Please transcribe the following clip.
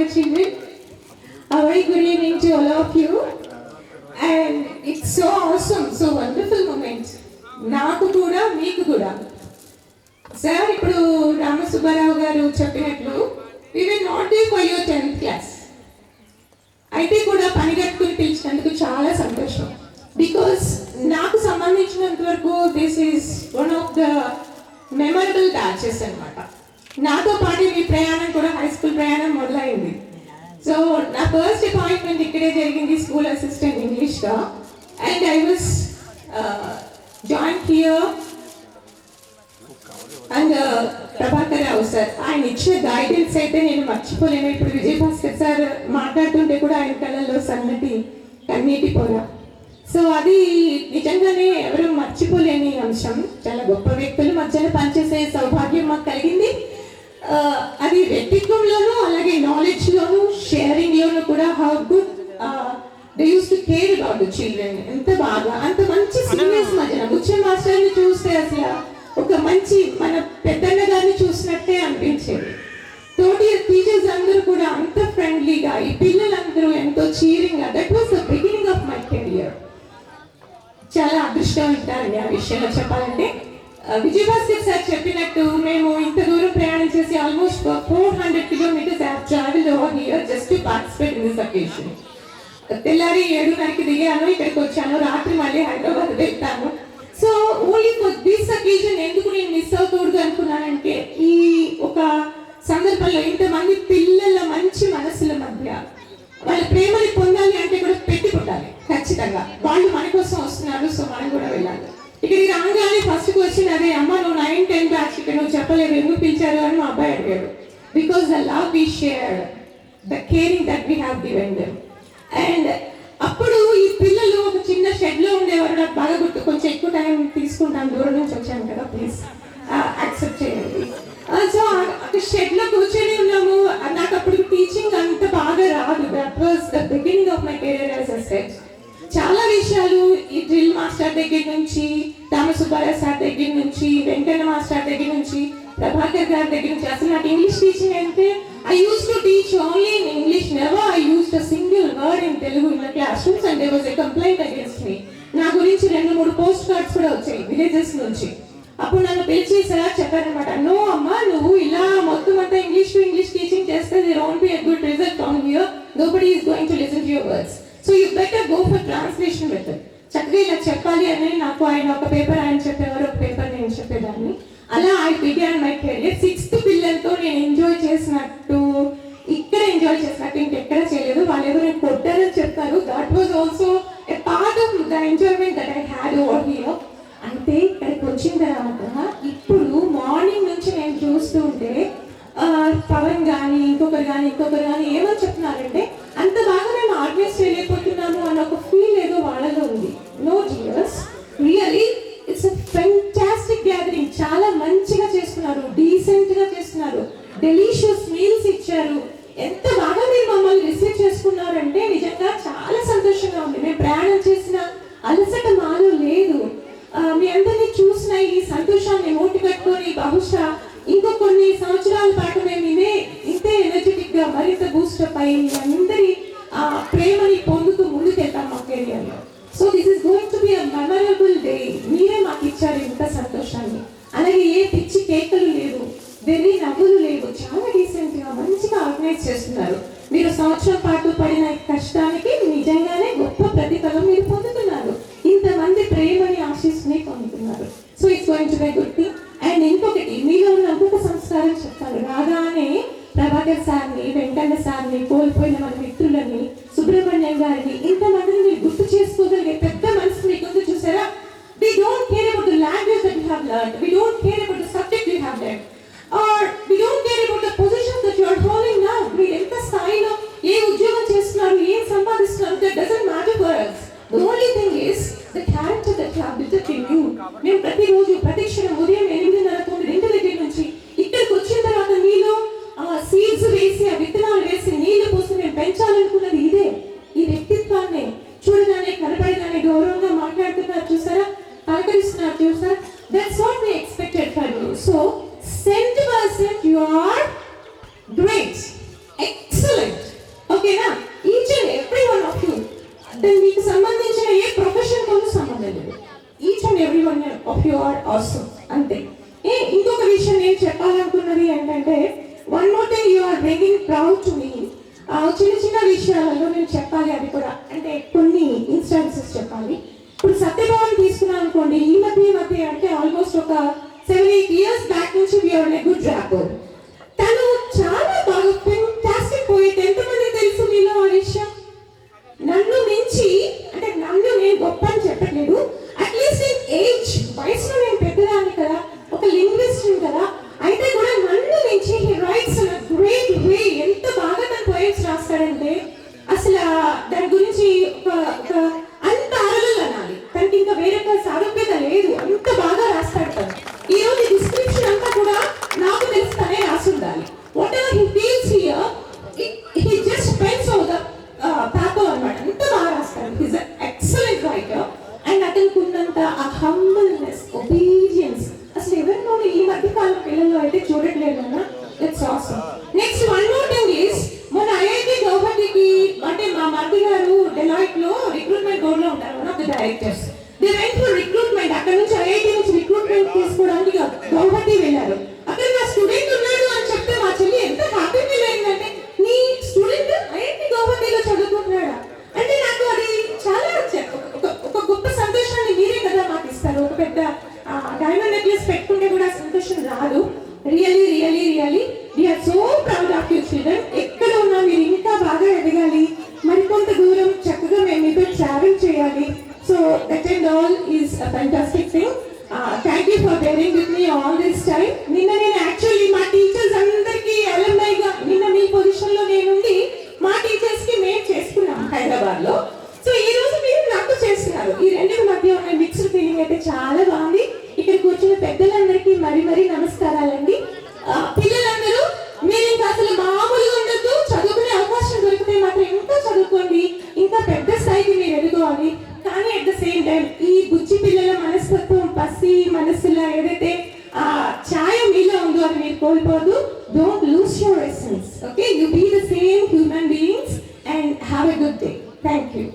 dear children. A very good evening to all of you. And it's so awesome, so wonderful moment. నాకు కూడా మీకు కూడా sir ఇప్పుడు రామసుబ్బారావు గారు చెప్పినట్లు we will not do for your 10th class. అయితే కూడా పని కట్టుకుని పిలిచినందుకు చాలా సంతోషం. బికాస్ నాకు సంబంధించినంత వరకు this is one of the memorable batches అనమాట. నాతో పాటు మీ ప్రయాణం కూడా హై స్కూల్ ప్రయాణం మొదలైంది. సో నా ఫస్ట్ అపాయింట్మెంట్ ఇక్కడే జరిగింది స్కూల్ అసిస్టెంట్ ఇంగ్లీష్గా. And I was join here and Prabhakar Rao sir ఆయన ఇచ్చే గైడెన్స్ అయితే నేను మర్చిపోలేను. ఇప్పుడు విజయభాస్కర్ సార్ మాట్లాడుతుంటే కూడా ఆయన కళ్ళల్లో సన్నటి కన్నీటి పొర. సో అది నిజంగానే ఎవరు మర్చిపోలేని అంశం. చాలా గొప్ప వ్యక్తులు మధ్యన పనిచేసే సౌభాగ్యం మాకు కలిగింది. అది వ్యక్తిత్వంలోనూ అలాగే నాలెడ్జ్లోనూ షేరింగ్లోనూ కూడా how good they use to care about the children. ఎంత బాగా అంత మంచి సీనియర్స్ మధ్యన ముఖ్య మాస్టర్ని చూస్తే అసలు ఒక మంచి మన పెద్దన్న గారిని చూసినట్టే అనిపించేది. తోటి టీచర్స్ అందరూ కూడా అంత ఫ్రెండ్లీగా, ఈ పిల్లలందరూ ఎంతో చీరింగ్గా. That was the beginning of my career. చాలా అదృష్టవంతాన్ని ఆ విషయంలో చెప్పాలంటే. విజయభాస్కర్ సార్ చెప్పినట్టు మేము ఇంత దూరం ప్రయాణం చేసి almost 400 kilometers I have traveled over here just to participate in this occasion. తెల్లారి 7:30కి దిగాను, ఇక్కడికి వచ్చాను, రాత్రి మళ్ళీ హైదరాబాద్ వెళ్తాను. So only for this occasion ఎందుకు నేను మిస్ అవుతూడదు అనుకున్నానంటే ఈ ఒక సందర్భంలో ఇంతమంది పిల్లల మంచి మనసుల మధ్య వాళ్ళ ప్రేమని పొందాలి అంటే కూడా పెట్టి పుట్టాలి ఖచ్చితంగా. వాళ్ళు మన కోసం వస్తున్నారు, సో మనం కూడా వెళ్ళాలి. ఇక్కడికి రాగానే ఫస్ట్కి వచ్చినదే, అమ్మ నువ్వు 9-10 బ్యాచ్ ఇక్కడ నువ్వు చెప్పలేదు ఎందుకు పిలిచారు అని మా అబ్బాయి అడిగాడు. Because the love we share, the caring that we have given them. And అప్పుడు ఈ పిల్లలు ఒక చిన్న షెడ్లో ఉండేవారు. నాకు బాగా గుర్తు. కొంచెం ఎక్కువ టైం తీసుకుంటాను, దూరం నుంచి వచ్చాను కదా, ప్లీజ్ యాక్సెప్ట్ చేయండి. సో అక్కడ షెడ్లో కూర్చొని ఉన్నాము. నాకు అప్పుడు టీచింగ్ అంత బాగా రాదు. That was the beginning of my career as a set. చాలా విషయాలు ఈ డ్రిల్ మాస్టర్ దగ్గర నుంచి, రామసుబ్బారావు సార్ దగ్గర నుంచి, వెంకన్న మాస్టర్ దగ్గర నుంచి, ప్రభాకర్ గారి దగ్గర నుంచి. అసలు నాకు ఇంగ్లీష్ టీచింగ్ అంటే I used to teach only in English. Never I used a single word in Telugu in the classrooms and there was a complaint against me. నా గురించి 2-3 పోస్ట్ కార్డ్స్ కూడా వచ్చాయి విలేజెస్ నుంచి. అప్పుడు నన్ను పిలిచి సార్ చెప్పారనమాట, నో అమ్మా నువ్వు ఇలా మొత్తం అంతా ఇంగ్లీష్ టు ఇంగ్లీష్ టీచింగ్ చేస్తే there won't be a good result on here. Nobody is going to listen to your words. So you better go for translation method. చక్కగా ఇలా చెప్పాలి అని నాకు ఆయన ఒక పేపర్ ఆయన చెప్పేవారు, ఒక పేపర్ నేను చెప్పేదాన్ని. అలా I began my career. 6th పిల్లలతో నేను ఎంజాయ్ చేసినట్టు ఇక్కడ ఎంజాయ్ చేసినట్టు ఇంకెక్కడ చేయలేదు. వాళ్ళు ఎవరు కొట్టారని చెప్తారు. That was also a part of the enjoyment that I had over here. అయితే ఇక్కడికి వచ్చిన తర్వాత ఇప్పుడు మార్నింగ్ నుంచి నేను చూస్తూ ఉంటే పవన్ కానీ ఇంకొకరు కానీ ఏమని చెప్తున్నారంటే అంత బాగా మేము ఆర్గనైజ్ చేయలేకపోతున్నాము అన్న ఒక ఫీల్ ఏదో వాళ్ళలో ఉంది. No dears, really it's a fantastic gathering. చాలా మంచిగా చేస్తున్నారు, డీసెంట్గా చేస్తున్నారు, డెలిషియస్ మీల్స్ ఇచ్చారు. ఎంత బాగా మీరు మమ్మల్ని రిసీవ్ చేసుకున్నారంటే నిజంగా చాలా సంతోషంగా ఉంది. మేము ప్రయాణం చేసిన అలసట మాలో లేదు. మీ అందరినీ చూసిన ఈ సంతోషాన్ని మూటి కట్టుకొని బహుశా ఇంకో కొన్ని సంవత్సరాల పాటు మేము ఇంతే ఎనర్జెటిక్ గా మరింత బూస్టప్ అయ్యి అందరి ప్రేమని పొందుతూ ముందుకెళ్తాం మా కెరియర్లో. So this is going to be a memorable day. మీరే మాకు ఇచ్చారు ఇంత సంతోషాన్ని. అలాగే ఏ పిచ్చి కేకలు లేవు, వెర్రి నవ్వులు లేవు. చాలా డీసెంట్ గా మంచిగా ఆర్గనైజ్ చేస్తున్నారు. మీరు సంవత్సరం పాటు పడిన కష్టానికి నిజంగానే గొప్ప ప్రతిఫలం మీరు పొందుతున్నారు. ఇంతమంది ప్రేమని ఆశిస్తుని పొందుతున్నారు. So it's going to be good thing. And ఇంకొకటి మీలో ఉన్న ఇంకొక సంస్కారం చెప్తాను. రాగానే ప్రభాకర్ సార్ని, వెంకన్న సార్ని, కోల్పోయిన మన మిత్రులని, సుబ్రహ్మణ్యం గారిని, ఇంతమందిని మీరు గుర్తు చేసుకోగలిగే పెద్ద మనసు మీకు చూసారా? We don't care about the language that you have learned. We don't care about the subject you have learned. Or we don't care about the position that you are holding now. మీరు ఎంత స్థాయిలో ఏ ఉద్యోగం చేస్తున్నారు, ఏం సంపాదిస్తున్నారు, that doesn't matter for us. The only thing is the character that you have built in you. మేము ప్రతిరోజు ప్రతిక్షణం ఉదయం 8:30-9 దగ్గర నుంచి ఇక్కడికి వచ్చిన తర్వాత మీలో సీడ్స్ వేసి, ఆ విత్తనాలు వేసి, నీళ్లు పోసి మేము పెంచాలనుకున్నది ఇదే. ఈ వ్యక్తిత్వాన్ని చూడగానే, కనపడగానే గౌరవంగా మాట్లాడుతున్నారు చూసారా, పలకరిస్తున్నారు చూసారా. That's what we expected from you. So 100% you are great, excellent. Proud to me. చిన్న చిన్న విషయాలలో నేను చెప్పాలి, అది కూడా అంటే కొన్ని ఇన్స్టాన్సెస్ చెప్పాలి. ఇప్పుడు సత్యభావన్ తీసుకున్నాను అనుకోండి, ఈ మధ్య అంటే ఆల్మోస్ట్ ఒక 7-8 years బ్యాక్ నుంచి వీఆర్ ఎ గుడ్ ర్యాపర్. తను చాలా బాగా ఫెంటాస్టిక్ పోయిట్. ఎంతమంది తెలుసు మీలో ఆ విషయం? నన్ను మించి, అంటే నన్ను నేను గొప్ప అని చెప్పట్లేదు, అట్లీస్ట్ ఇన్ ఏజ్, వయసులో నేను పెద్దదాన్ని కదా, ఒక లింగ్విస్ట్ కదా, అయితే కూడా నన్ను మించి he writes in a great way. ఎంత బాగా తన పోయిట్స్ రాస్తాడంటే అసలు దాని గురించి ఒక అంత అరలు అనాలి, తనకి ఇంకా వేరొక సారూప్యత లేదు, అంత బాగా రాస్తాడు తను. ఈ రోజు డిస్క్రిప్షన్ అంతా కూడా నాకు తెలిసి తనే రాసుండాలి. Whatever he feels here, he just pens over the paper అన్నమాట. అంత బాగా రాస్తాడు. He's an excellent writer. And అతనికి ఉన్నంత ఆ హంబల్నెస్, ఒబీడియన్స్ అసలు ఎవరినో ఈ మధ్య కాలం పిల్లల్లో అయితే చూడట్లేదు అన్న. That's awesome. Next one more thing is, మన ఐఐటి గౌహతికి అంటే మా మధ్య గారు డెలాయిట్ లో రిక్రూట్మెంట్ బోర్డ్ లో ఉంటారు, one of the directors. They went for recruitment. అక్కడ నుంచి ఐఐటి నుంచి రిక్రూట్మెంట్ తీసుకోవడానికి గౌహతి వెళ్ళారు. అక్కడ నా స్టూడెంట్ ఉన్నాడు అని చెప్తే మా చెల్లి ఎంత హ్యాపీ ఫీల్ అయిందంటే, నీ స్టూడెంట్ ఐఐటి గౌహతిలో చదువుకుంటున్నాడా అంటే నాకు అది చాలా ఒక గొప్ప సంతోషాన్ని మీరే కదా మాకు ఇస్తారు. ఒక పెద్ద డైమండ్ నెక్లెస్ పెట్టుకుంటే కూడా సంతోషం రాదు. Really really really we are so proud of you children. ఎక్కడ ఉన్నా మీరు ఇంకా బాగా ఎదగాలి, మరికొంత దూరం చక్కగా మేము మీతో ట్రావెల్ చేయాలి. So that and all is a fantastic thing. Thank you for bearing with me all this time. నిన్న నేను యాక్చువల్లీ మా టీచర్స్ అందరికీ అలమ్నైగా నిన్న మీ పొజిషన్ లో నేనుండి మా టీచర్స్ కి మేము చేసుకున్నాం హైదరాబాద్ లో. సో ఈ రోజు మీరు నాకు చేస్తున్నారు. ఈ రెండింటి మధ్య ఉన్న మిక్స్డ్ ఫీలింగ్ అయితే చాలా బాగుంది. ఇక్కడ కూర్చున్న పెద్దలందరికీ మరీ నమస్కారాలండి. పిల్లలందరూ మీరు ఇంకా అసలు మామూలుగా ఉండొద్దు, చదువుకునే అవకాశం దొరికితే మాత్రం ఇంకా చదువుకోండి, ఇంకా పెద్ద స్థాయికి మీరు ఎదుగుకోవాలి. కానీ అట్ ద సేమ్ టైం ఈ బుజ్జి పిల్లల మనస్తత్వం, పసి మనస్సులో ఏదైతే ఆ ఛాయ మీలో ఉందో అది మీరు కోల్పోదు. Don't lose your essence. Okay, you be the same human beings and have a good day. Thank you.